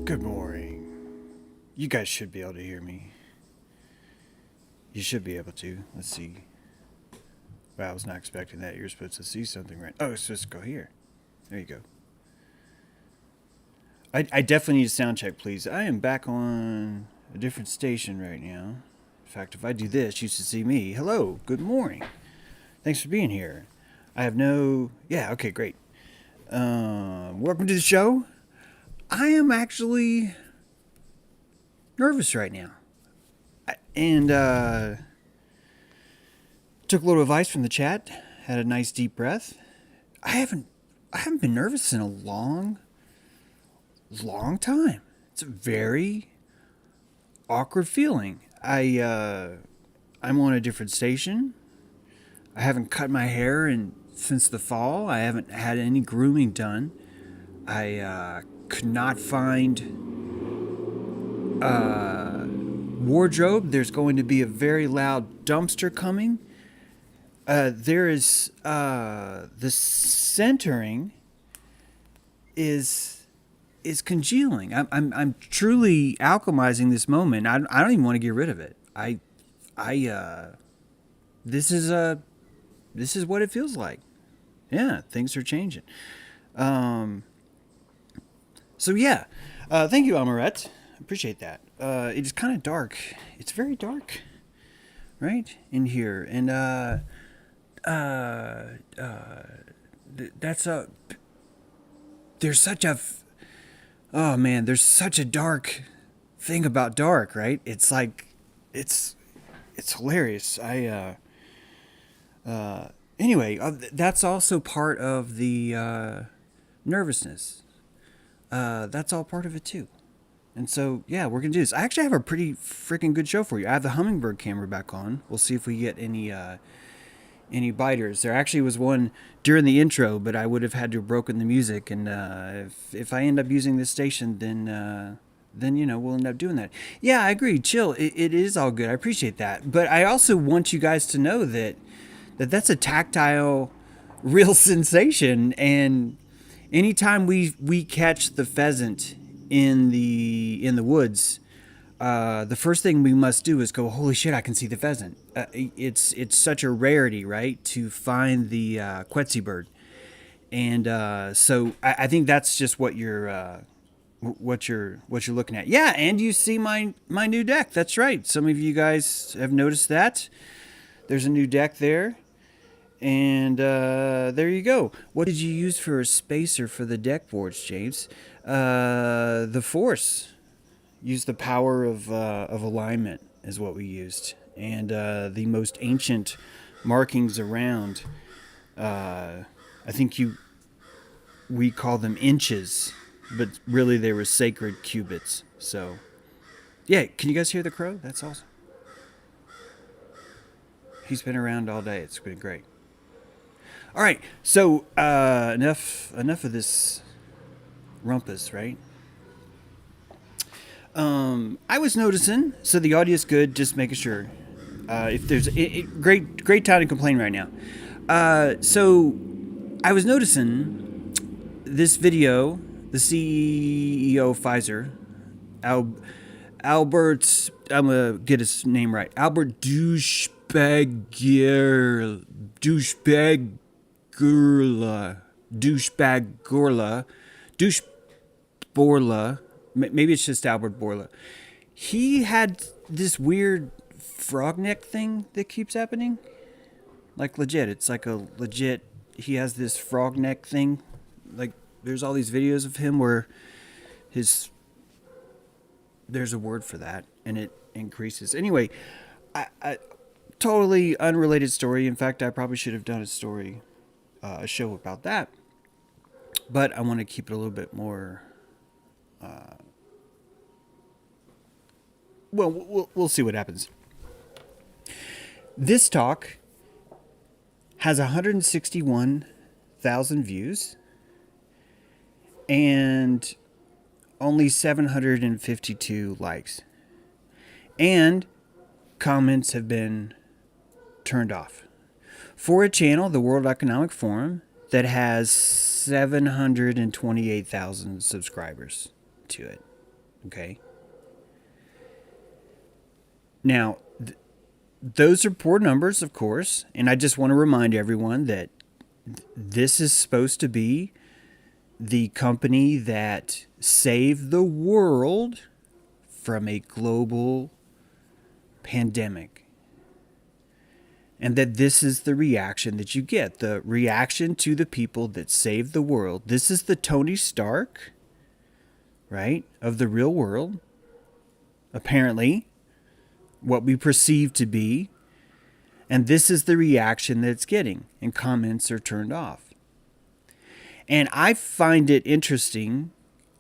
Good morning. You guys should be able to hear me. You should be able to. Let's see. Wow, I was not expecting that. You're supposed to see something right. Oh, it's supposed to go here. There you go. I definitely need a sound check, please. I am back on a different station right now. In fact, if I do this, you should see me. Hello. Good morning. Thanks for being here. I have no... Yeah, okay, great. Welcome to the show. I am actually nervous right now. And took a little advice from the chat. Had a nice deep breath. I haven't been nervous in a long time. It's a very awkward feeling. I'm on a different station. I haven't cut my hair since the fall. I haven't had any grooming done. I could not find wardrobe. There's going to be a very loud dumpster coming. There is the centering is congealing. I'm truly alchemizing this moment. I don't even want to get rid of it. This is what it feels like. Yeah, things are changing. So yeah, thank you, Amaret. Appreciate that. It is kind of dark. It's very dark, right in here, and that's a. There's such a. Oh man, there's such a dark thing about dark, right? It's like, it's hilarious. Anyway, that's also part of the nervousness. That's all part of it too. And so, yeah, we're going to do this. I actually have a pretty freaking good show for you. I have the Hummingbird camera back on. We'll see if we get any biters. There actually was one during the intro, but I would have had to have broken the music. And if I end up using this station, then we'll end up doing that. Yeah, I agree. Chill. It is all good. I appreciate that. But I also want you guys to know that's a tactile, real sensation. And anytime we catch the pheasant in the woods, the first thing we must do is go, holy shit, I can see the pheasant. It's such a rarity, right, to find the Quetzal bird. And so I think that's just what you're looking at. Yeah, and you see my new deck. That's right. Some of you guys have noticed that. There's a new deck there. And there you go. What did you use for a spacer for the deck boards, James? The Force. Used the power of alignment is what we used. And the most ancient markings around, I think we call them inches, but really they were sacred cubits. So, yeah, can you guys hear the crow? That's awesome. He's been around all day. It's been great. All right, so enough of this rumpus, right? I was noticing, so the audio's good, just making sure. If there's great time to complain right now. So I was noticing this video, the CEO of Pfizer, Albert, I'm gonna get his name right, Albert Borla, maybe it's just Albert Borla. He had this weird frog neck thing that keeps happening. Like legit, it's like a legit, he has this frog neck thing. Like there's all these videos of him where there's a word for that and it increases. Anyway, I totally unrelated story. In fact, I probably should have done a show about that. But I want to keep it a little bit more. We'll see what happens. This talk has 161,000 views and only 752 likes. And comments have been turned off. For a channel, the World Economic Forum, that has 728,000 subscribers to it. Okay. Now, those are poor numbers, of course, and I just want to remind everyone that this is supposed to be the company that saved the world from a global pandemic. And that this is the reaction that you get, the reaction to the people that saved the world. This is the Tony Stark, right, of the real world, apparently, what we perceive to be. And this is the reaction that it's getting, and comments are turned off. And I find it interesting,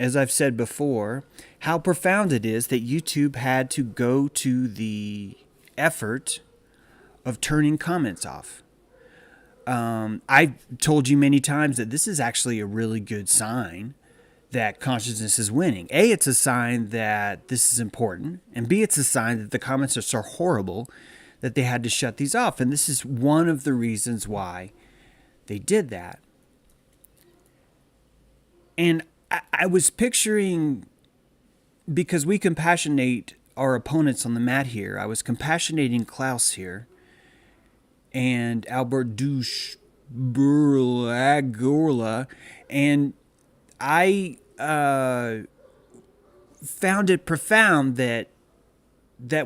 as I've said before, how profound it is that YouTube had to go to the effort of turning comments off. I've told you many times that this is actually a really good sign that consciousness is winning. A, it's a sign that this is important, and B, it's a sign that the comments are so horrible that they had to shut these off. And this is one of the reasons why they did that. And I was picturing, because we compassionate our opponents on the mat here, I was compassionating Klaus here, and Albert Douche Agorla, and I found it profound that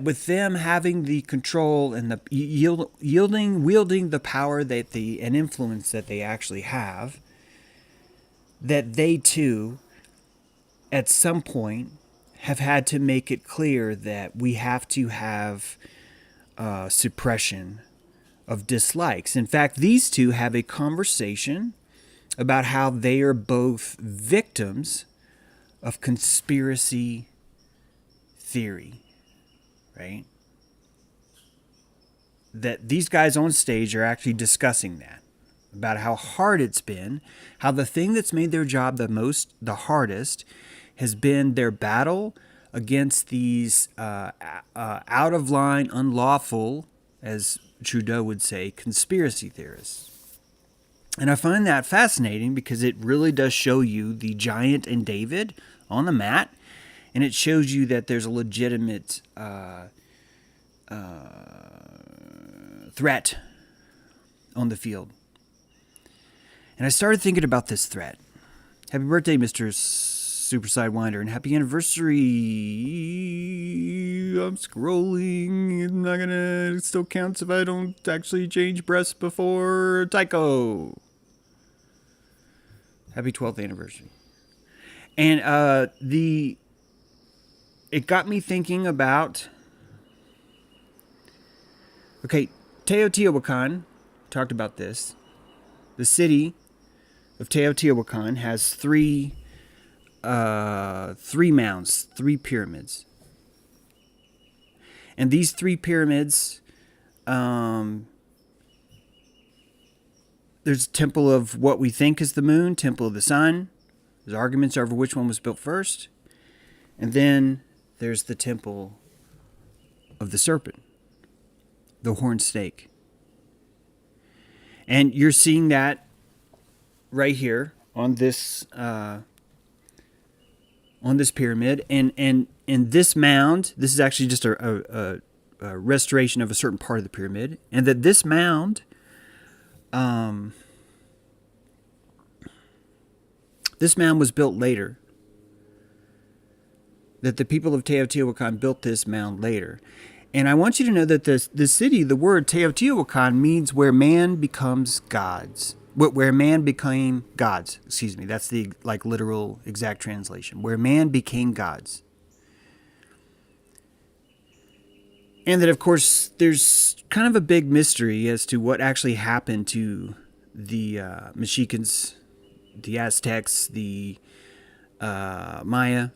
with them having the control and the wielding the power that and influence that they actually have, that they too, at some point, have had to make it clear that we have to have suppression of dislikes. In fact, these two have a conversation about how they are both victims of conspiracy theory, right? That these guys on stage are actually discussing that, about how hard it's been, how the thing that's made their job the hardest has been their battle against these out of line, unlawful, as Trudeau would say, conspiracy theorists. And I find that fascinating because it really does show you the giant in David on the mat, and it shows you that there's a legitimate threat on the field. And I started thinking about this threat. Happy birthday, Mr. Super Sidewinder, and happy anniversary. I'm scrolling. It's not gonna. It still counts if I don't actually change breasts before Tycho. Happy 12th anniversary. And it got me thinking about. Okay, Teotihuacan talked about this. The city of Teotihuacan has three mounds, three pyramids. And these three pyramids, there's a temple of what we think is the moon, temple of the sun. There's arguments over which one was built first. And then there's the temple of the serpent, the horned snake. And you're seeing that right here on this pyramid, and this mound. This is actually just a restoration of a certain part of the pyramid, and that this mound, was built later. That the people of Teotihuacan built this mound later. And I want you to know that the city, the word Teotihuacan, means where man becomes gods. Where man became gods. Excuse me. That's the literal exact translation. Where man became gods. And that, of course, there's kind of a big mystery as to what actually happened to the Mexicans, the Aztecs, the Maya.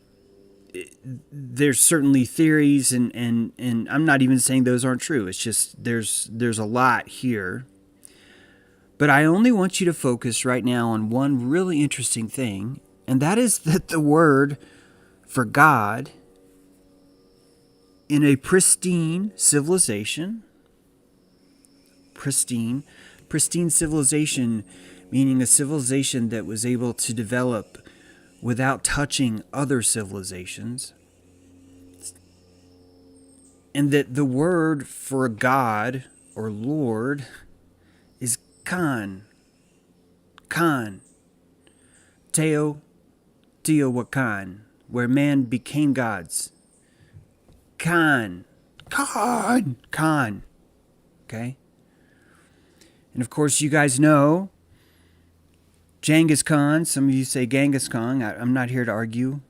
There's certainly theories, and I'm not even saying those aren't true. It's just there's a lot here. But I only want you to focus right now on one really interesting thing, and that is that the word for God in a pristine civilization, pristine civilization, meaning a civilization that was able to develop without touching other civilizations, And that the word for God or Lord is Khan. Khan. Teotihuacan, where man became gods. Khan. Khan. Khan. Okay? And of course, you guys know Genghis Khan. Some of you say Genghis Khan. I'm not here to argue.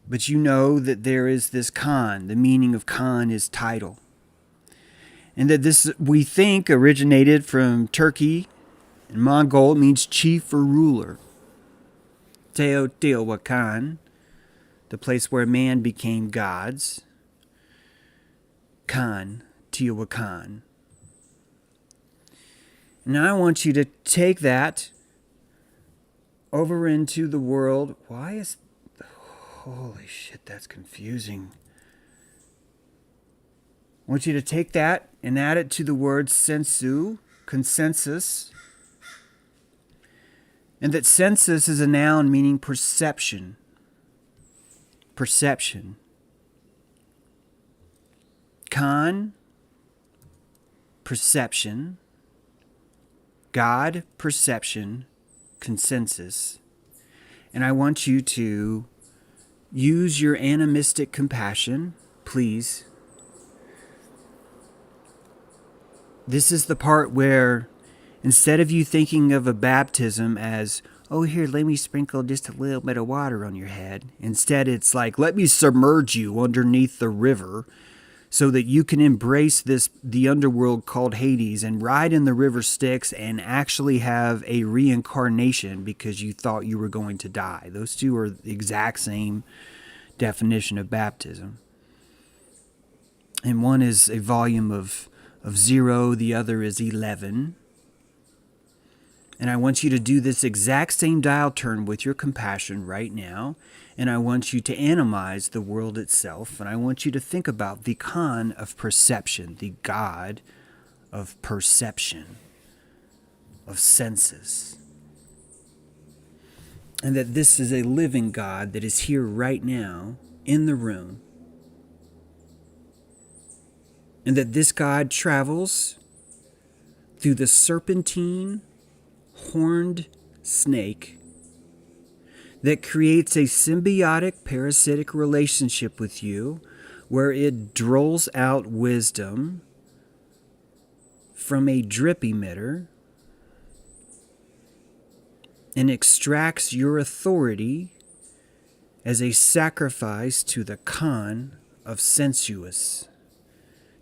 But you know that there is this Khan. The meaning of Khan is title. And that this, we think, originated from Turkey. And Mongol means chief or ruler. Teotihuacan, the place where man became gods. Khan, Teotihuacan. Now I want you to take that over into the world. Why is... Holy shit, that's confusing. I want you to take that and add it to the word sensu, consensus. And that sensus is a noun meaning perception. Perception. Khan, perception. God, perception, consensus. And I want you to use your animistic compassion, please. This is the part where instead of you thinking of a baptism as, oh, here, let me sprinkle just a little bit of water on your head. Instead, it's like, let me submerge you underneath the river so that you can embrace the underworld called Hades and ride in the river Styx and actually have a reincarnation because you thought you were going to die. Those two are the exact same definition of baptism. And one is a volume of 0, the other is 11. And I want you to do this exact same dial turn with your compassion right now. And I want you to analyze the world itself. And I want you to think about the Khan of perception, the God of perception, of senses. And that this is a living God that is here right now in the room. And that this God travels through the serpentine horned snake that creates a symbiotic parasitic relationship with you where it drolls out wisdom from a drip emitter and extracts your authority as a sacrifice to the Khan of Sensus,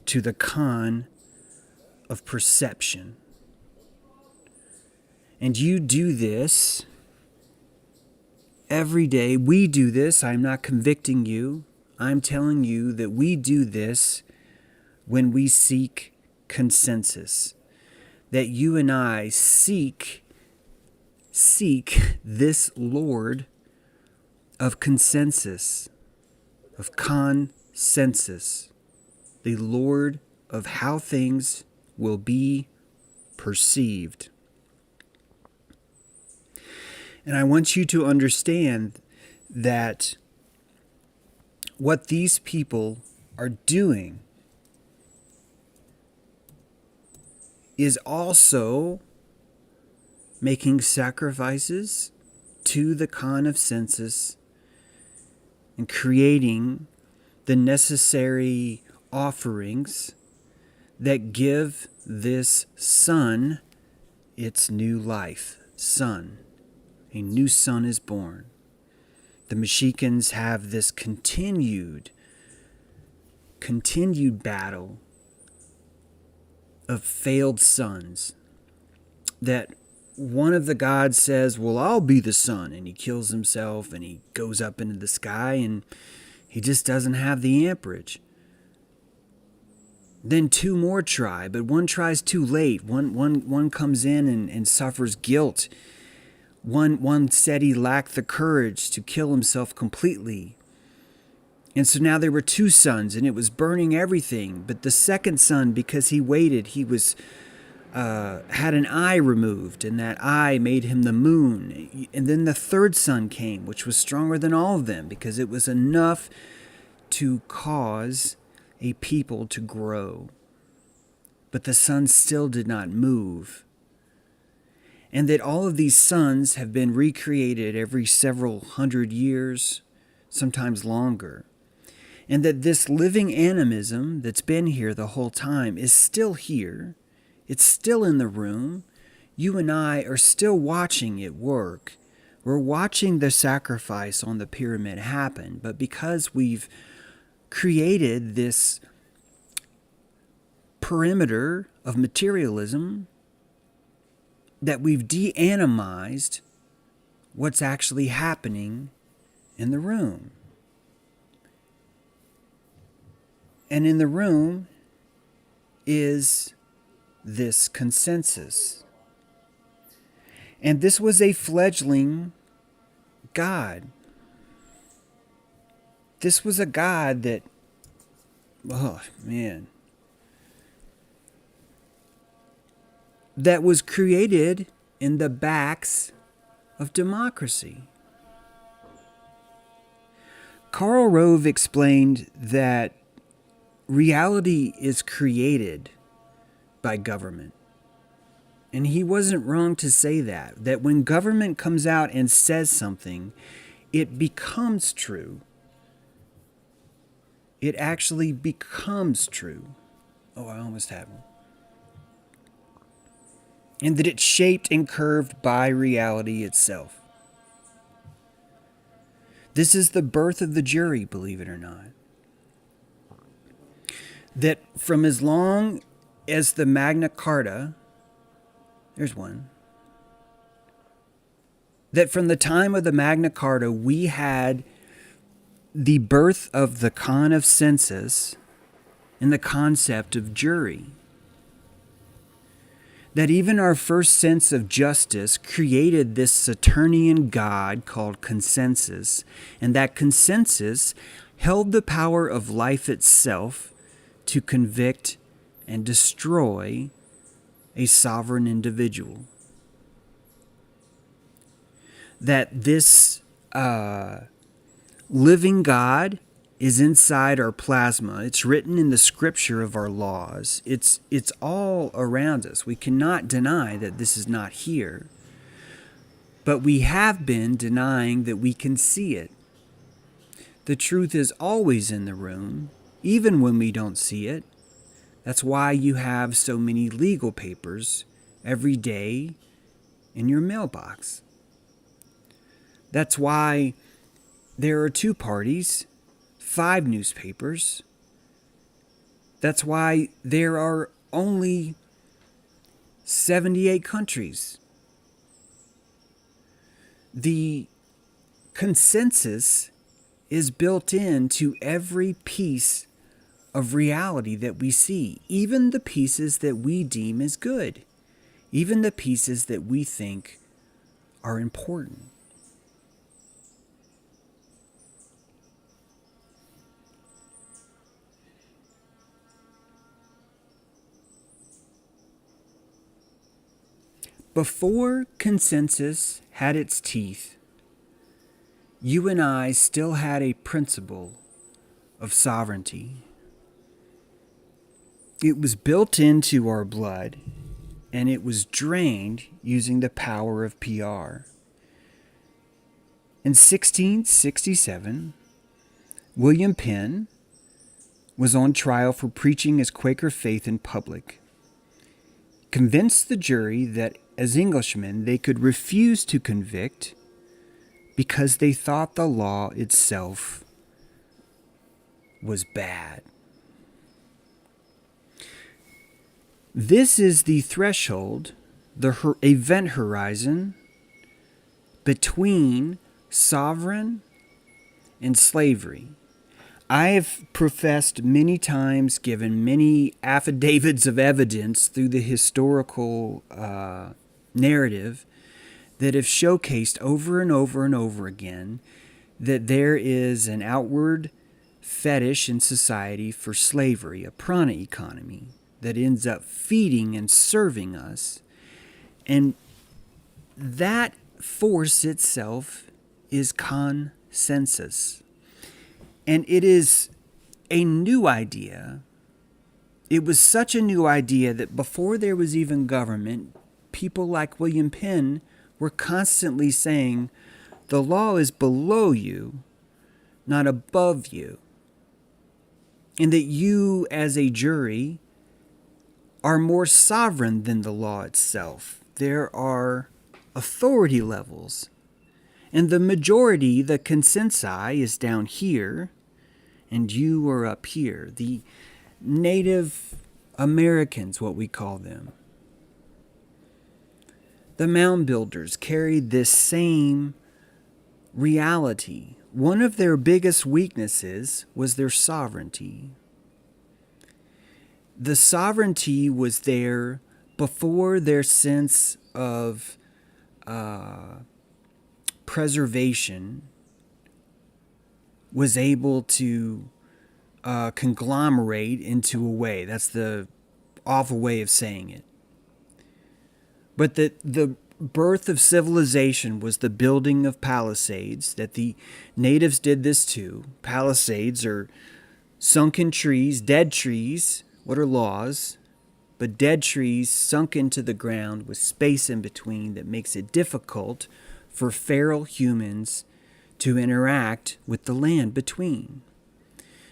to the Khan of perception. And you do this every day. We do this. I'm not convicting you. I'm telling you that we do this when we seek consensus. That you and I seek this Lord of consensus, of khan-sensus, the Lord of how things will be perceived. And I want you to understand that what these people are doing is also making sacrifices to the Khan of Sensus and creating the necessary offerings that give this sun its new life. Sun. A new sun is born. The Mexicans have this continued battle of failed suns. That one of the gods says, well, I'll be the sun. And he kills himself and he goes up into the sky and he just doesn't have the amperage. Then two more try, but one tries too late. One comes in and suffers guilt. One said he lacked the courage to kill himself completely. And so now there were two suns, and it was burning everything. But the second sun, because he waited, he was had an eye removed, and that eye made him the moon. And then the third sun came, which was stronger than all of them, because it was enough to cause a people to grow, but the sun still did not move. And that all of these suns have been recreated every several hundred years, sometimes longer. And that this living animism that's been here the whole time is still here. It's still in the room. You and I are still watching it work. We're watching the sacrifice on the pyramid happen. But because we've created this perimeter of materialism, that we've de-animized what's actually happening in the room. And in the room is this consensus. And this was a fledgling God. This was a God that, oh man, that was created in the backs of democracy. Karl Rove explained that reality is created by government. And he wasn't wrong to say that when government comes out and says something, it becomes true. It actually becomes true. Oh, I almost had one. And that it's shaped and curved by reality itself. This is the birth of the jury, believe it or not. That from as long as the Magna Carta, there's one, that from the time of the Magna Carta, we had the birth of the Khan of Sensus and the concept of jury. That even our first sense of justice created this Saturnian god called consensus, and that consensus held the power of life itself to convict and destroy a sovereign individual. That this living God is inside our plasma. It's written in the scripture of our laws. It's all around us. We cannot deny that this is not here. But we have been denying that we can see it. The truth is always in the room, even when we don't see it. That's why you have so many legal papers every day in your mailbox. That's why there are 2 parties, 5 newspapers. That's why there are only 78 countries. The consensus is built into every piece of reality that we see, even the pieces that we deem as good, even the pieces that we think are important. Before consensus had its teeth, you and I still had a principle of sovereignty. It was built into our blood, and it was drained using the power of PR. In 1667, William Penn was on trial for preaching his Quaker faith in public, convinced the jury that as Englishmen they could refuse to convict because they thought the law itself was bad. This is the threshold, the event horizon between sovereign and slavery. I have professed many times, given many affidavits of evidence through the historical narrative that have showcased over and over and over again that there is an outward fetish in society for slavery, a prana economy that ends up feeding and serving us. And that force itself is khan-sensus. And it is a new idea. It was such a new idea that before there was even government, people like William Penn were constantly saying, the law is below you, not above you. And that you, as a jury, are more sovereign than the law itself. There are authority levels. And the majority, the consensi, is down here, and you are up here. The Native Americans, what we call them. The mound builders carried this same reality. One of their biggest weaknesses was their sovereignty. The sovereignty was there before their sense of preservation was able to conglomerate into a way. That's the awful way of saying it. But the birth of civilization was the building of palisades, that the natives did this too. Palisades are sunken trees, dead trees. What are laws? But dead trees sunk into the ground with space in between that makes it difficult for feral humans to interact with the land between.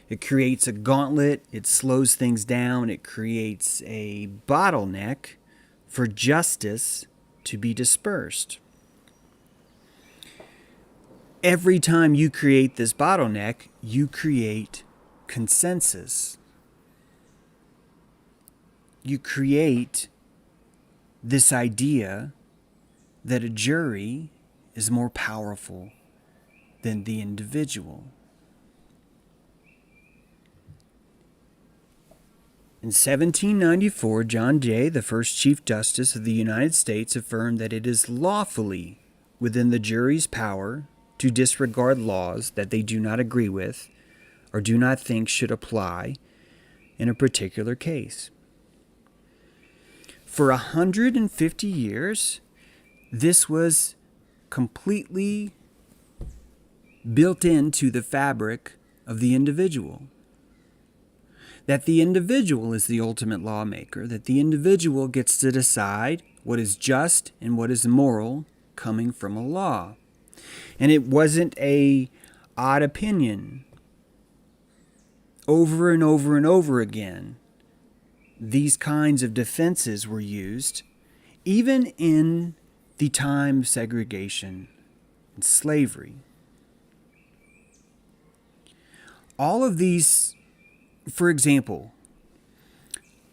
It creates a gauntlet, it slows things down, it creates a bottleneck for justice to be dispersed. Every time you create this bottleneck, you create consensus. You create this idea that a jury is more powerful than the individual. In 1794, John Jay, the first Chief Justice of the United States, affirmed that it is lawfully within the jury's power to disregard laws that they do not agree with or do not think should apply in a particular case. For 150 years, this was completely built into the fabric of the individual. That the individual is the ultimate lawmaker, that the individual gets to decide what is just and what is moral coming from a law. And it wasn't a odd opinion. Over and over and over again, these kinds of defenses were used, even in the time of segregation and slavery. All of these, for example,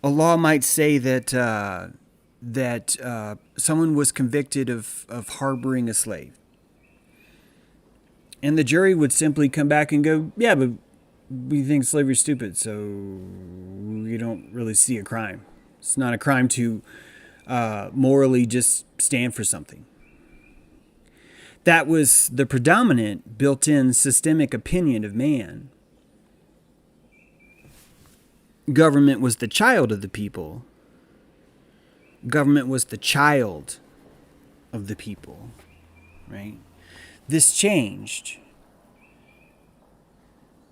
a law might say that someone was convicted of harboring a slave. And the jury would simply come back and go, yeah, but we think slavery's stupid, so we don't really see a crime. It's not a crime to morally just stand for something. That was the predominant built-in systemic opinion of man. Government was the child of the people. Government was the child of the people, right? This changed.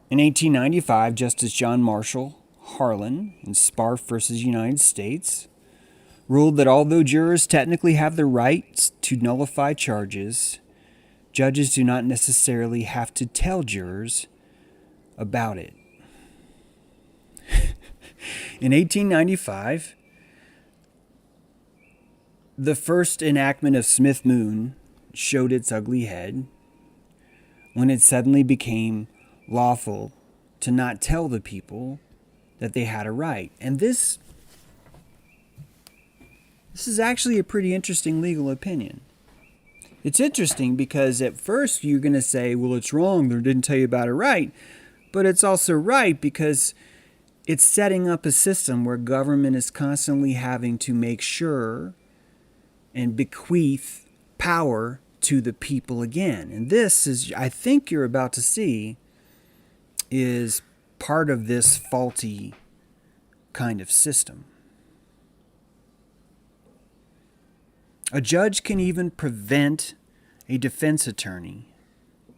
In 1895, Justice John Marshall Harlan in Sparf versus United States ruled that although jurors technically have the right to nullify charges, judges do not necessarily have to tell jurors about it. In 1895, the first enactment of Smith-Moon showed its ugly head when it suddenly became lawful to not tell the people that they had a right. And this is actually a pretty interesting legal opinion. It's interesting because at first you're going to say, well, it's wrong, they didn't tell you about it right. But it's also right because it's setting up a system where government is constantly having to make sure and bequeath power to the people again. And this is, I think you're about to see, is part of this faulty kind of system. A judge can even prevent a defense attorney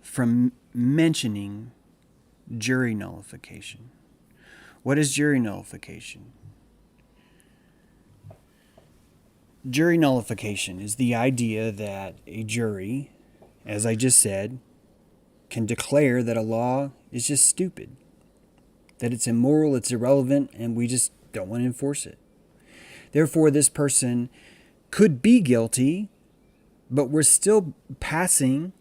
from mentioning jury nullification. What is jury nullification? Jury nullification is the idea that a jury, as I just said, can declare that a law is just stupid, that it's immoral, it's irrelevant, and we just don't want to enforce it. Therefore, this person could be guilty, but we're still passing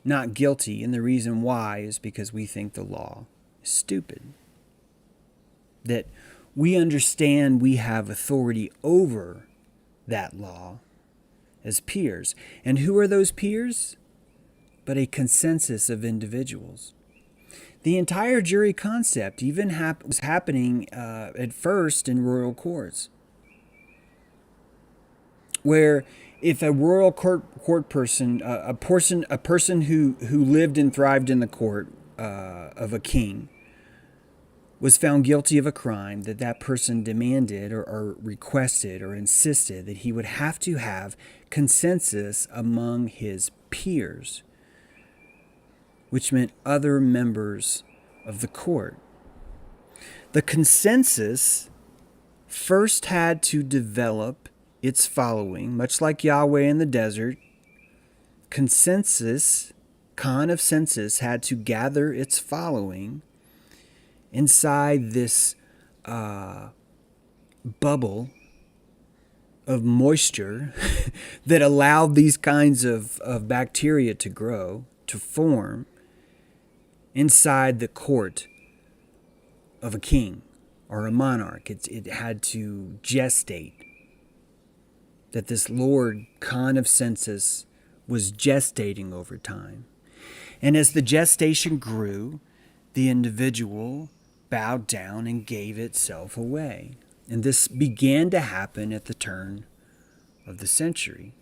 not guilty, and the reason why is because we think the law is stupid. That we understand we have authority over that law as peers. And who are those peers? But a consensus of individuals. The entire jury concept even was happening at first in royal courts, where if a royal court person, a person who lived and thrived in the court of a king, was found guilty of a crime, that person demanded or requested or insisted that he would have to have consensus among his peers, which meant other members of the court. The consensus first had to develop its following, much like Yahweh in the desert. Consensus, Khan of Sensus, had to gather its following inside this bubble of moisture that allowed these kinds of bacteria to grow, to form inside the court of a king or a monarch. It had to gestate. That this Lord Khan of Sensus was gestating over time. And as the gestation grew, the individual bowed down and gave itself away. And this began to happen at the turn of the century.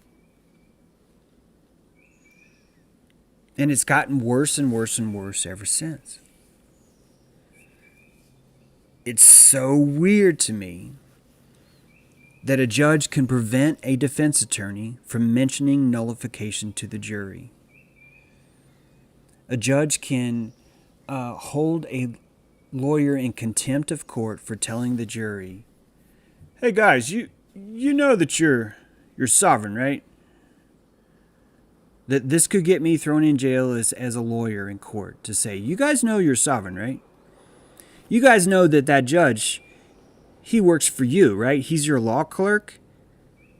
And it's gotten worse and worse and worse ever since. It's so weird to me that a judge can prevent a defense attorney from mentioning nullification to the jury. A judge can hold a lawyer in contempt of court for telling the jury, "Hey guys, you know that you're sovereign, right? That this could get me thrown in jail as a lawyer in court to say, you guys know you're sovereign, right? You guys know that judge, he works for you, right? He's your law clerk.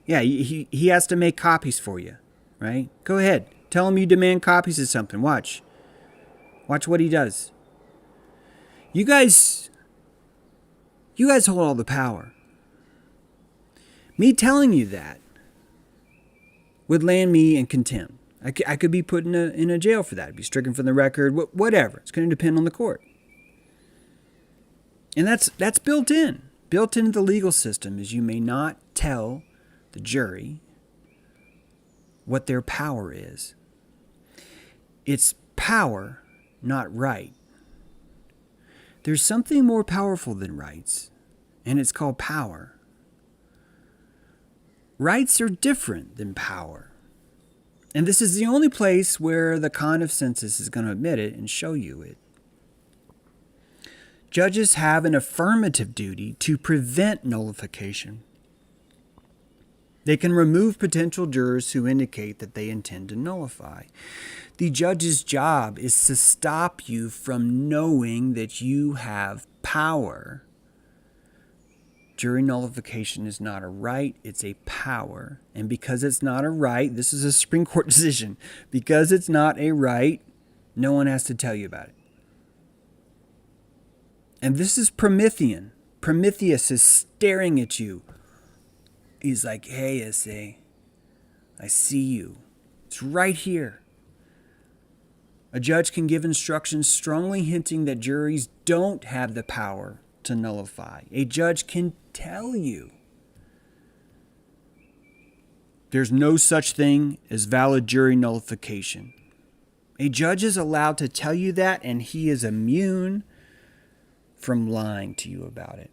Yeah, he has to make copies for you, right? Go ahead. Tell him you demand copies of something. Watch what he does. You guys hold all the power. Me telling you that would land me in contempt. I could be put in a jail for that. I'd be stricken from the record, whatever. It's going to depend on the court. And that's built in. Built into the legal system is you may not tell the jury what their power is. It's power, not right. There's something more powerful than rights, and it's called power. Rights are different than power. And this is the only place where the Khan of Sensus is going to admit it and show you it. Judges have an affirmative duty to prevent nullification. They can remove potential jurors who indicate that they intend to nullify. The judge's job is to stop you from knowing that you have power. Jury nullification is not a right, it's a power. And because it's not a right, this is a Supreme Court decision, because it's not a right, no one has to tell you about it. And this is Promethean. Prometheus is staring at you. He's like, hey, S.A., I see you. It's right here. A judge can give instructions strongly hinting that juries don't have the power to nullify. A judge can tell you there's no such thing as valid jury nullification. A judge is allowed to tell you that, and he is immune from lying to you about it.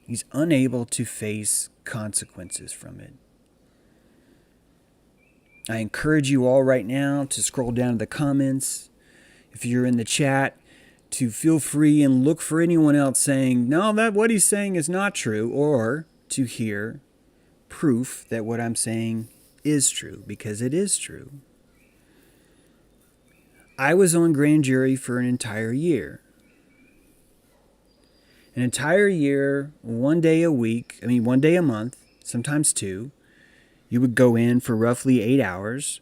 He's unable to face consequences from it. I encourage you all right now to scroll down to the comments. If you're in the chat, to feel free and look for anyone else saying, no, that what he's saying is not true, or to hear proof that what I'm saying is true, because it is true. I was on grand jury for an entire year. An entire year, 1 day a week, 1 day a month, sometimes 2. You would go in for roughly 8 hours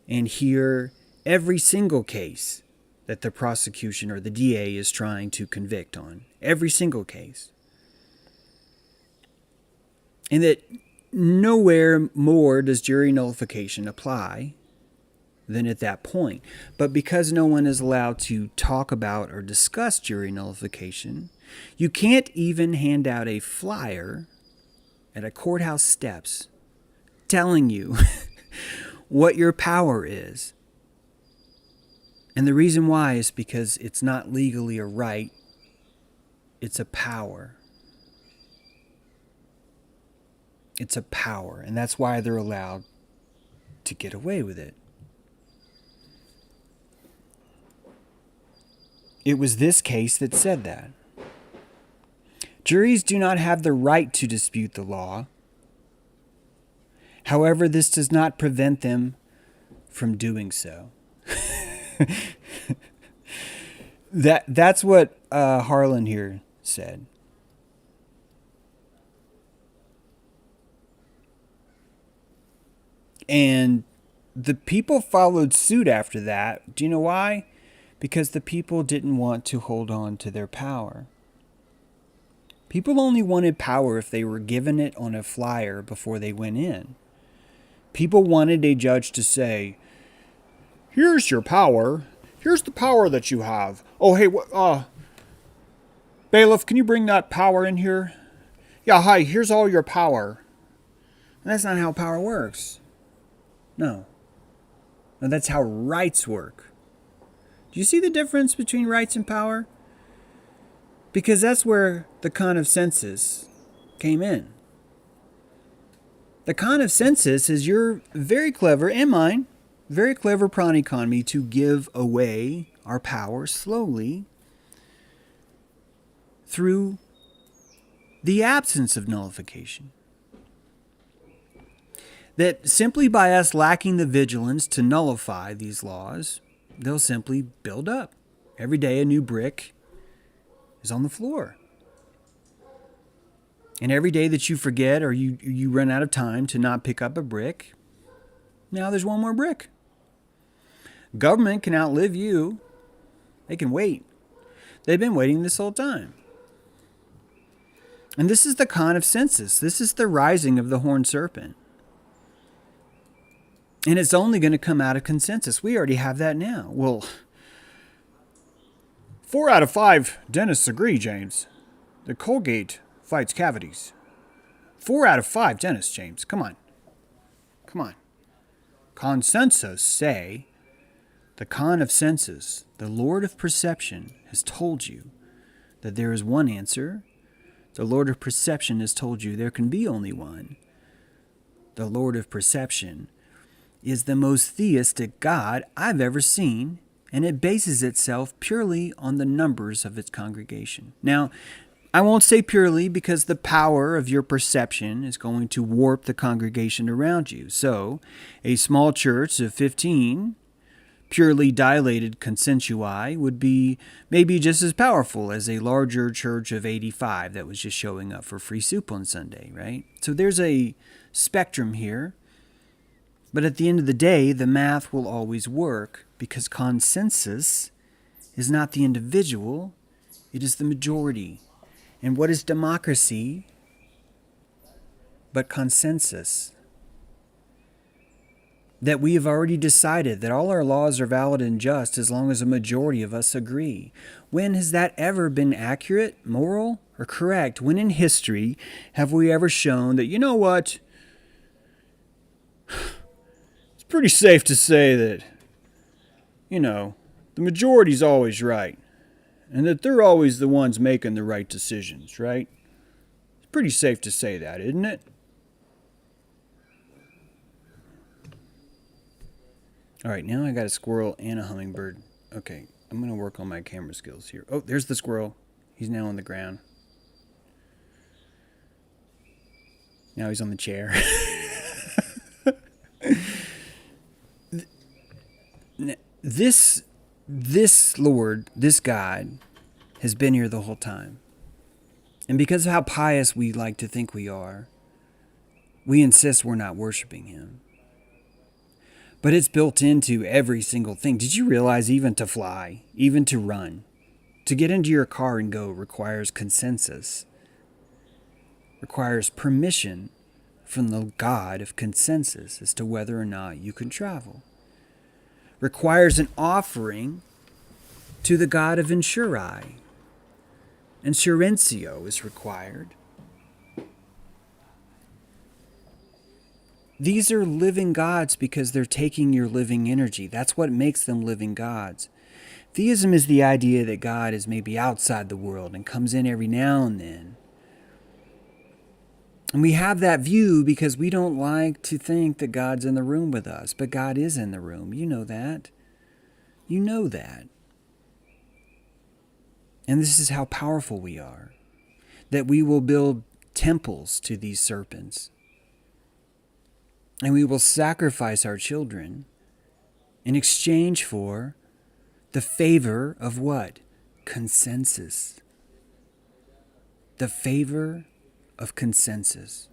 and hear every single case that the prosecution or the DA is trying to convict on. Every single case. And that nowhere more does jury nullification apply than at that point. But because no one is allowed to talk about or discuss jury nullification, you can't even hand out a flyer at a courthouse steps telling you what your power is. And the reason why is because it's not legally a right, it's a power. It's a power, and that's why they're allowed to get away with it. It was this case that said that. Juries do not have the right to dispute the law. However, this does not prevent them from doing so. That's what Harlan here said. And the people followed suit after that. Do you know why? Because the people didn't want to hold on to their power. People only wanted power if they were given it on a flyer before they went in. People wanted a judge to say, here's your power. Here's the power that you have. Oh, hey, bailiff, can you bring that power in here? Yeah, hi, here's all your power. And that's not how power works. No. No, that's how rights work. Do you see the difference between rights and power? Because that's where the Khan of Sensus came in. The Khan of Sensus is your very clever, and mine, very clever prawn economy to give away our power slowly through the absence of nullification. That simply by us lacking the vigilance to nullify these laws, they'll simply build up. Every day a new brick is on the floor. And every day that you forget or you run out of time to not pick up a brick, now there's one more brick. Government can outlive you. They can wait. They've been waiting this whole time. And this is the Khan of Sensus. This is the rising of the horned serpent. And it's only going to come out of consensus. We already have that now. Well, 4 out of 5 dentists agree, James. The Colgate fights cavities. 4 out of 5 dentists, James. Come on. Come on. Khan-sensus say, the Khan of Sensus, the Lord of Perception, has told you that there is one answer. The Lord of Perception has told you there can be only one. The Lord of Perception is the most theistic God I've ever seen, and it bases itself purely on the numbers of its congregation. Now, I won't say purely because the power of your perception is going to warp the congregation around you. So, a small church of 15 purely dilated consensui would be maybe just as powerful as a larger church of 85 that was just showing up for free soup on Sunday, right? So there's a spectrum here. But at the end of the day, the math will always work because consensus is not the individual, it is the majority. And what is democracy but consensus? That we have already decided that all our laws are valid and just as long as a majority of us agree. When has that ever been accurate, moral, or correct? When in history have we ever shown that, you know what? Pretty safe to say that, the majority's always right. And that they're always the ones making the right decisions, right? It's pretty safe to say that, isn't it? All right, now I got a squirrel and a hummingbird. Okay, I'm going to work on my camera skills here. Oh, there's the squirrel. He's now on the ground. Now he's on the chair. This Lord, this God, has been here the whole time. And because of how pious we like to think we are, we insist we're not worshiping him. But it's built into every single thing. Did you realize even to fly, even to run, to get into your car and go requires consensus, requires permission from the God of consensus as to whether or not you can travel, requires an offering to the God of Insuri. Insurentio is required. These are living gods because they're taking your living energy. That's what makes them living gods. Theism is the idea that God is maybe outside the world and comes in every now and then. And we have that view because we don't like to think that God's in the room with us. But God is in the room. You know that. You know that. And this is how powerful we are. That we will build temples to these serpents. And we will sacrifice our children in exchange for the favor of what? Consensus. The favor of consensus.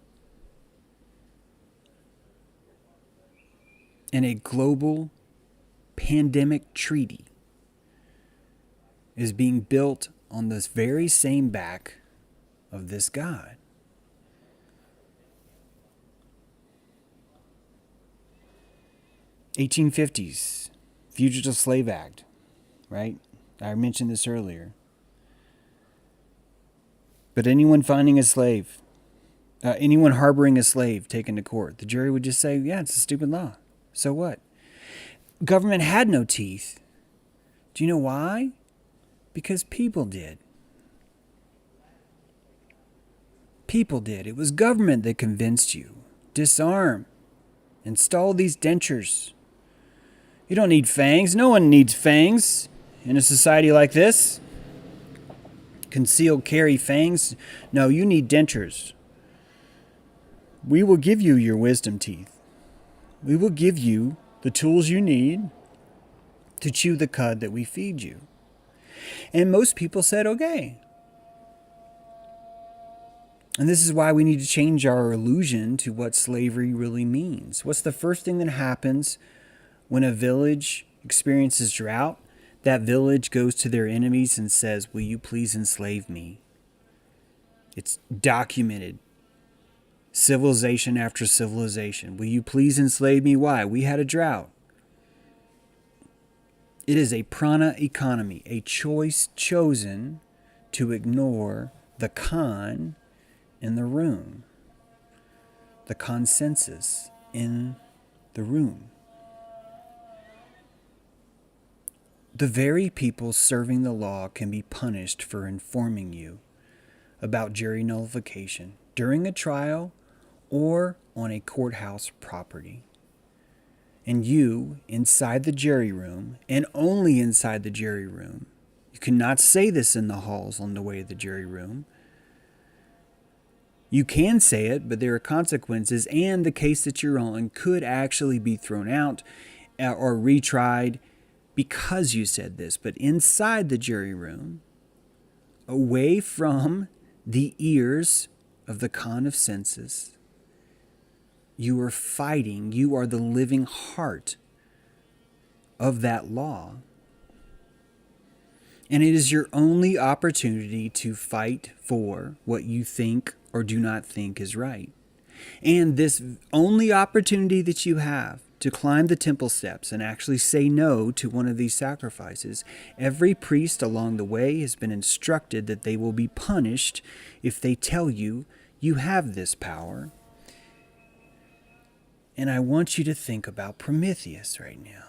And a global pandemic treaty is being built on this very same back of this God. (1850s) Fugitive Slave Act, right? I mentioned this earlier. But anyone finding a slave, anyone harboring a slave taken to court, the jury would just say, yeah, it's a stupid law. So what? Government had no teeth. Do you know why? Because people did. People did. It was government that convinced you. Disarm. Install these dentures. You don't need fangs. No one needs fangs in a society like this. Concealed carry fangs. No, you need dentures. We will give you your wisdom teeth. We will give you the tools you need to chew the cud that we feed you. And most people said, okay. And this is why we need to change our illusion to what slavery really means. What's the first thing that happens when a village experiences drought? That village goes to their enemies and says, will you please enslave me? It's documented. Civilization after civilization. Will you please enslave me? Why? We had a drought. It is a prana economy, a choice chosen to ignore the Khan in the room, the khan-sensus in the room. The very people serving the law can be punished for informing you about jury nullification during a trial or on a courthouse property. And you, inside the jury room, and only inside the jury room, you cannot say this in the halls on the way to the jury room. You can say it, but there are consequences, and the case that you're on could actually be thrown out or retried because you said this. But inside the jury room, away from the ears of the Khan of Sensus, you are fighting. You are the living heart of that law. And it is your only opportunity to fight for what you think or do not think is right. And this only opportunity that you have to climb the temple steps and actually say no to one of these sacrifices, every priest along the way has been instructed that they will be punished if they tell you you have this power. And I want you to think about Prometheus right now.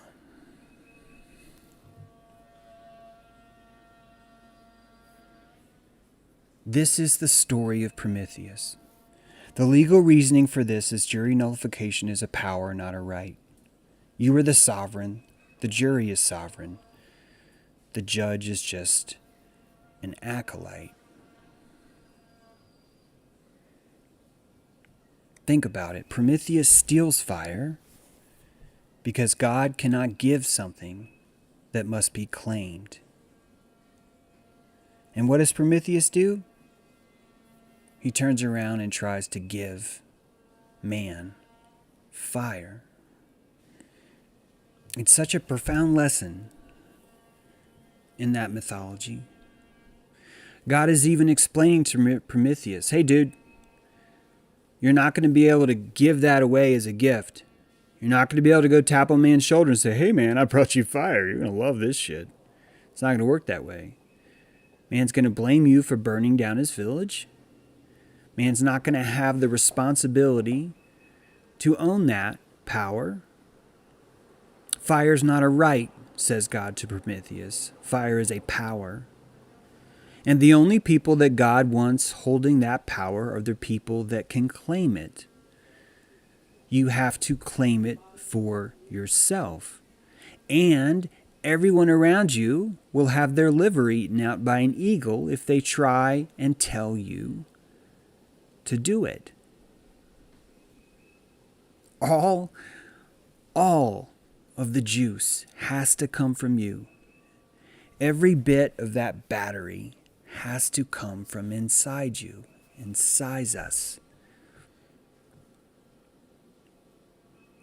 This is the story of Prometheus. The legal reasoning for this is jury nullification is a power, not a right. You are the sovereign. The jury is sovereign. the judge is just an acolyte. Think about it. Prometheus steals fire because God cannot give something that must be claimed. And what does Prometheus do? He turns around and tries to give man fire. It's such a profound lesson in that mythology. God is even explaining to Prometheus, hey dude, you're not going to be able to give that away as a gift. You're not going to be able to go tap on man's shoulder and say, hey man, I brought you fire. You're going to love this shit. It's not going to work that way. Man's going to blame you for burning down his village. Man's not going to have the responsibility to own that power. Fire's not a right, says God to Prometheus. Fire is a power. And the only people that God wants holding that power are the people that can claim it. You have to claim it for yourself. And everyone around you will have their liver eaten out by an eagle if they try and tell you to do it. All of the juice has to come from you. Every bit of that battery has to come from inside you, inside us.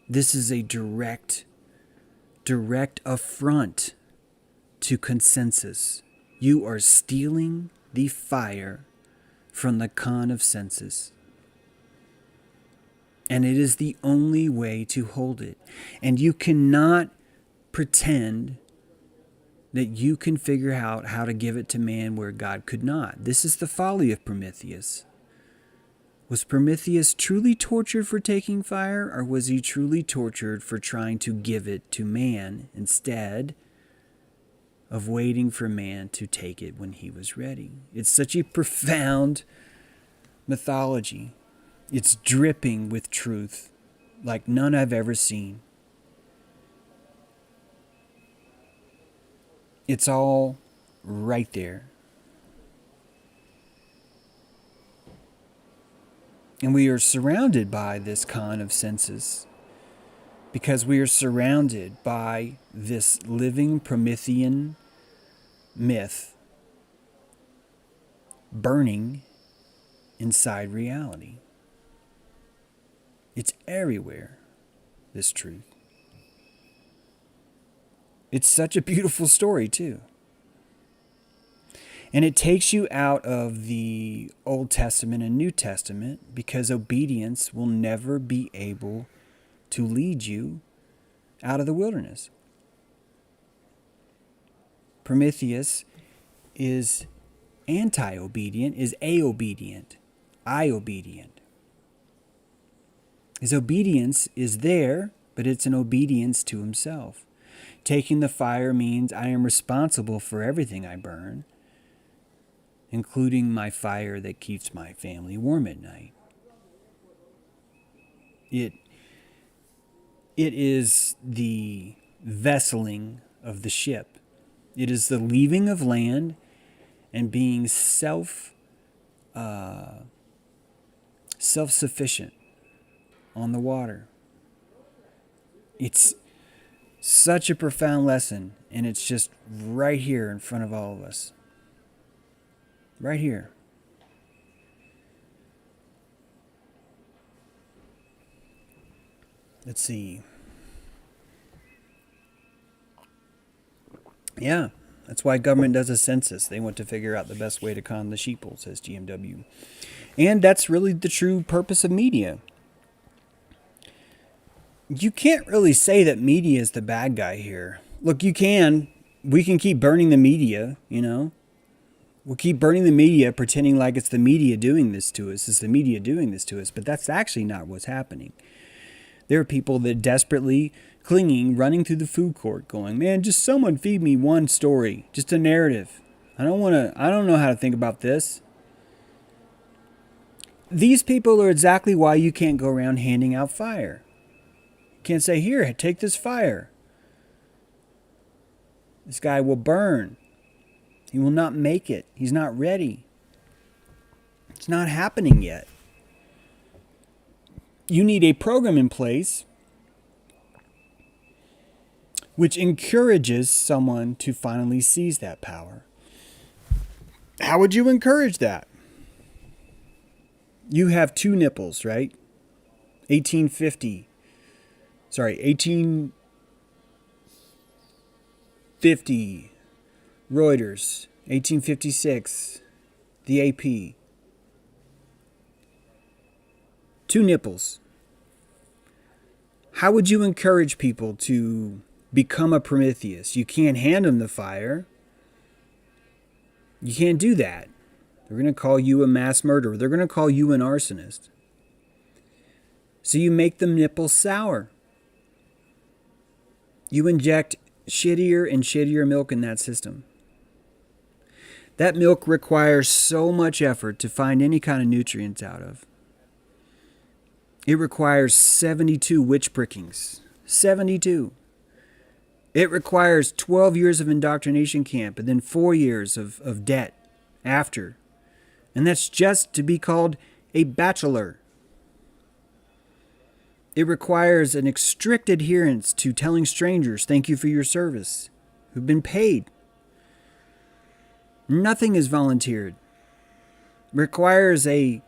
This is a direct affront to consensus. You are stealing the fire from the Khan of Sensus. And it is the only way to hold it. And you cannot pretend that you can figure out how to give it to man where God could not. This is the folly of Prometheus. Was Prometheus truly tortured for taking fire, or was he truly tortured for trying to give it to man instead of waiting for man to take it when he was ready? It's such a profound mythology. It's dripping with truth like none I've ever seen. It's all right there. And we are surrounded by this Khan of Sensus because we are surrounded by this living Promethean myth burning inside reality. It's everywhere, this truth. It's such a beautiful story, too. And it takes you out of the Old Testament and New Testament because obedience will never be able to lead you out of the wilderness. Prometheus is anti-obedient, is a-obedient, I-obedient. His obedience is there, but it's an obedience to himself. Taking the fire means I am responsible for everything I burn, including my fire that keeps my family warm at night. It is the vesseling of the ship. It is the leaving of land and being self-sufficient on the water. It's such a profound lesson, and it's just right here in front of all of us. Right here. Let's see. Yeah, that's why government does a census. They want to figure out the best way to con the sheeple, says GMW. And that's really the true purpose of media. You can't really say that media is the bad guy here. Look, we can keep burning the media, you know. We'll keep burning the media, pretending like it's the media doing this to us. It's the media doing this to us. But that's actually not what's happening. There are people that desperately clinging, running through the food court going, man, just someone feed me one story. Just a narrative. I don't know how to think about this. These people are exactly why you can't go around handing out fire. You can't say, here, take this fire. This guy will burn. He will not make it. He's not ready. It's not happening yet. You need a program in place which encourages someone to finally seize that power. How would you encourage that? You have two nipples, right? 1850. Sorry, 1850. Reuters. 1856. The AP. Two nipples. How would you encourage people to become a Prometheus? You can't hand them the fire. You can't do that. They're going to call you a mass murderer. They're going to call you an arsonist. So you make them nipples sour. You inject shittier and shittier milk in that system. That milk requires so much effort to find any kind of nutrients out of. It requires 72 witch prickings. 72. It requires 12 years of indoctrination camp and then 4 years of debt after. And that's just to be called a bachelor. It requires an strict adherence to telling strangers, thank you for your service, who've been paid. Nothing is volunteered. It requires a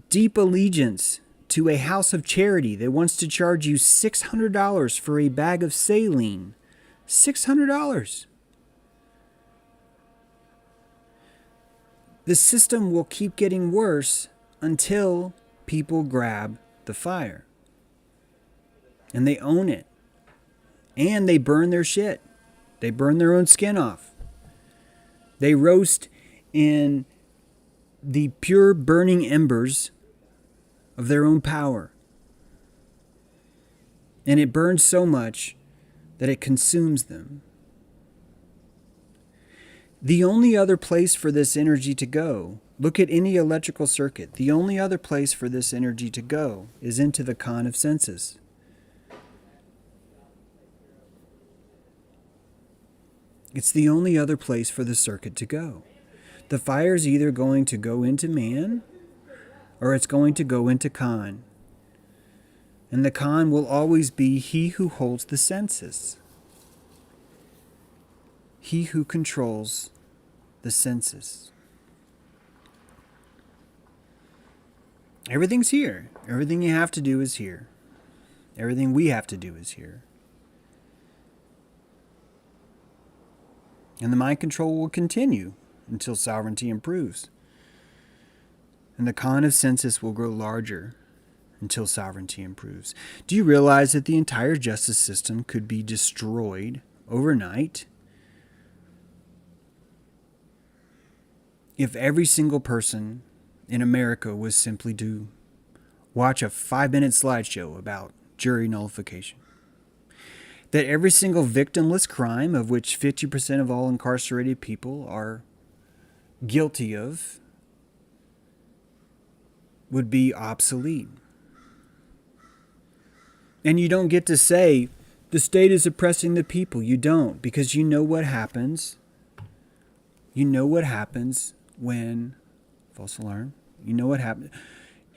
deep allegiance to a house of charity that wants to charge you $600 for a bag of saline. $600. The system will keep getting worse until people grab the fire. And they own it. And they burn their shit. They burn their own skin off. They roast in the pure burning embers of their own power. And it burns so much that it consumes them. The only other place for this energy to go, look at any electrical circuit, the only other place for this energy to go is into the Khan of Sensus. It's the only other place for the circuit to go. The fire is either going to go into man or it's going to go into Khan. And the Khan will always be he who holds the senses. He who controls the senses. Everything's here. Everything you have to do is here. Everything we have to do is here. And the mind control will continue until sovereignty improves. And the Khan of Sensus will grow larger until sovereignty improves. Do you realize that the entire justice system could be destroyed overnight if every single person in America was simply to watch a 5-minute slideshow about jury nullification? That every single victimless crime, of which 50% of all incarcerated people are guilty of, would be obsolete. And you don't get to say, the state is oppressing the people. You don't, because you know what happens. You know what happens when, false alarm, you know what happens.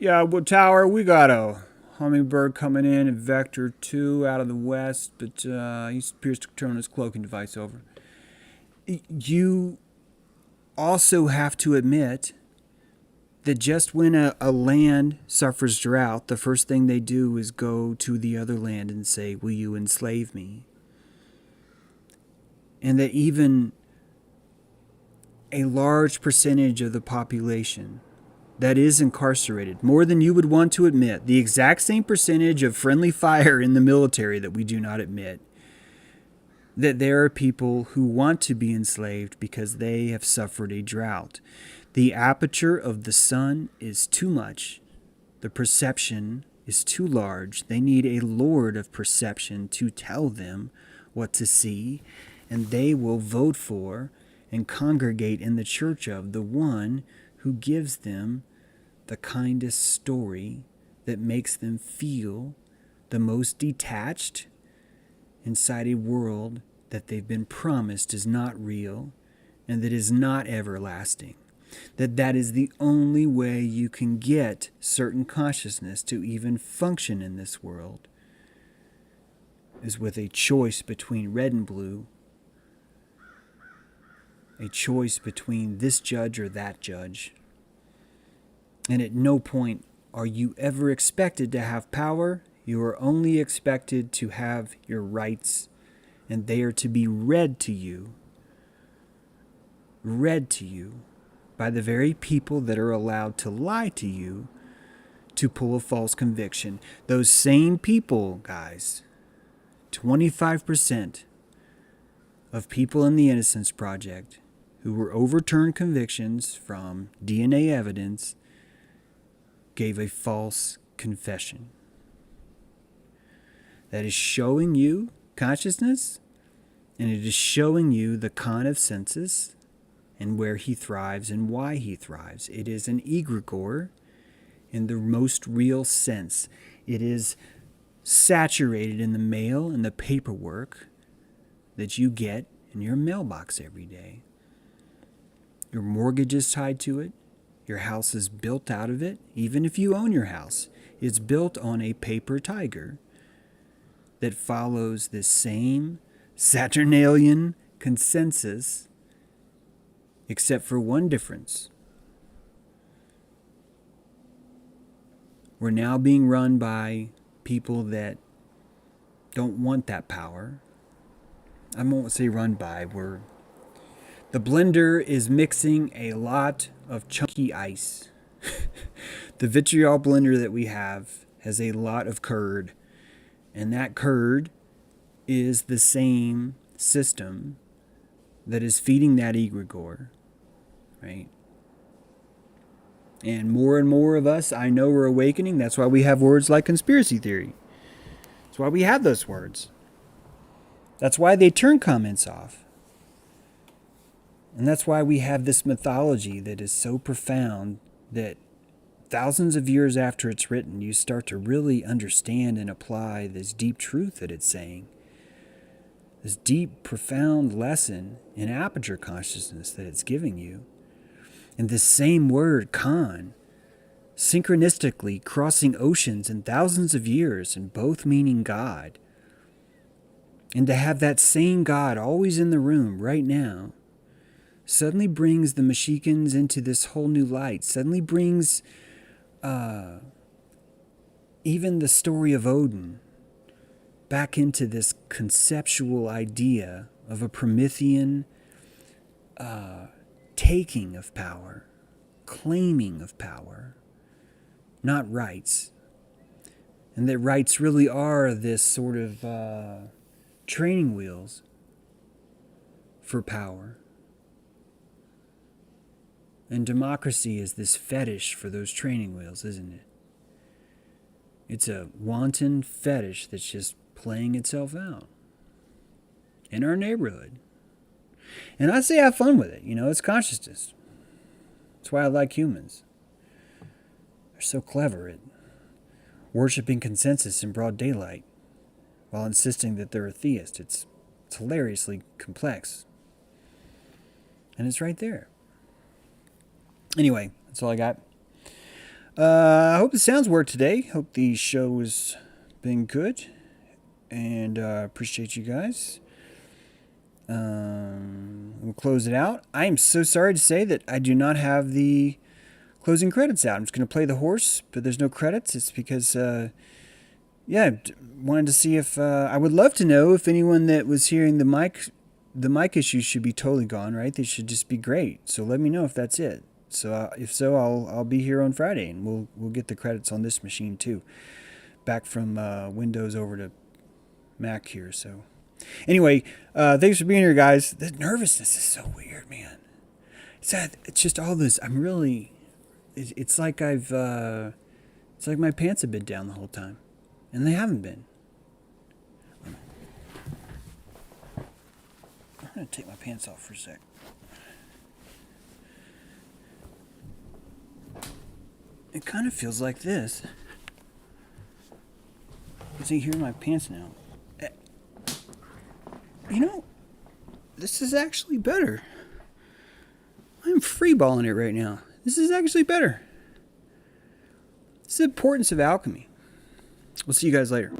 Yeah, well, Tower, we got a hummingbird coming in vector 2 out of the west, but he appears to turn his cloaking device over. You also have to admit that just when a land suffers drought, the first thing they do is go to the other land and say, will you enslave me? And that even a large percentage of the population that is incarcerated, more than you would want to admit, the exact same percentage of friendly fire in the military that we do not admit, that there are people who want to be enslaved because they have suffered a drought. The aperture of the sun is too much. The perception is too large. They need a lord of perception to tell them what to see, and they will vote for and congregate in the church of the one who gives them the kindest story that makes them feel the most detached inside a world that they've been promised is not real and that is not everlasting. That is the only way you can get certain consciousness to even function in this world, is with a choice between red and blue, a choice between this judge or that judge. And at no point are you ever expected to have power. You are only expected to have your rights, and they are to be read to you by the very people that are allowed to lie to you to pull a false conviction. Those same people, guys, 25% of people in the Innocence Project who were overturned convictions from DNA evidence gave a false confession. That is showing you consciousness, and it is showing you the Khan of Sensus and where he thrives and why he thrives. It is an egregore in the most real sense. It is saturated in the mail and the paperwork that you get in your mailbox every day. Your mortgage is tied to it. Your house is built out of it. Even if you own your house, it's built on a paper tiger that follows this same Saturnalian consensus, except for one difference. We're now being run by people that don't want that power. I won't say run by. The blender is mixing a lot of chunky ice. The vitriol blender that we have has a lot of curd. And that curd is the same system that is feeding that egregore, right? And more of us, I know, are awakening. That's why we have words like conspiracy theory. That's why we have those words. That's why they turn comments off. And that's why we have this mythology that is so profound that thousands of years after it's written, you start to really understand and apply this deep truth that it's saying. This deep, profound lesson in aperture consciousness that it's giving you. And this same word, Khan, synchronistically crossing oceans and thousands of years, and both meaning God. And to have that same God always in the room right now suddenly brings the Mexicans into this whole new light, suddenly brings even the story of Odin back into this conceptual idea of a Promethean taking of power, claiming of power, not rights. And that rights really are this sort of training wheels for power. And democracy is this fetish for those training wheels, isn't it? It's a wanton fetish that's just playing itself out in our neighborhood. And I say have fun with it. You know, it's consciousness. That's why I like humans. They're so clever at worshiping consensus in broad daylight while insisting that they're a theist. It's hilariously complex. And it's right there. Anyway, that's all I got. I hope the sounds worked today. Hope the show has been good. And appreciate you guys. We'll close it out. I am so sorry to say that I do not have the closing credits out. I'm just going to play the horse, but there's no credits. It's because, wanted to see if, I would love to know if anyone that was hearing the mic issues should be totally gone, right? They should just be great. So let me know if that's it. So if so, I'll be here on Friday, and we'll get the credits on this machine too. Back from Windows over to Mac here. So anyway, thanks for being here, guys. The nervousness is so weird, man. It's just all this. I'm really. It's like it's like my pants have been down the whole time, and they haven't been. I'm gonna take my pants off for a sec. It kind of feels like this. You see, here are my pants now. You know, this is actually better. freeballing it right now. This is actually better. It's the importance of alchemy. We'll see you guys later.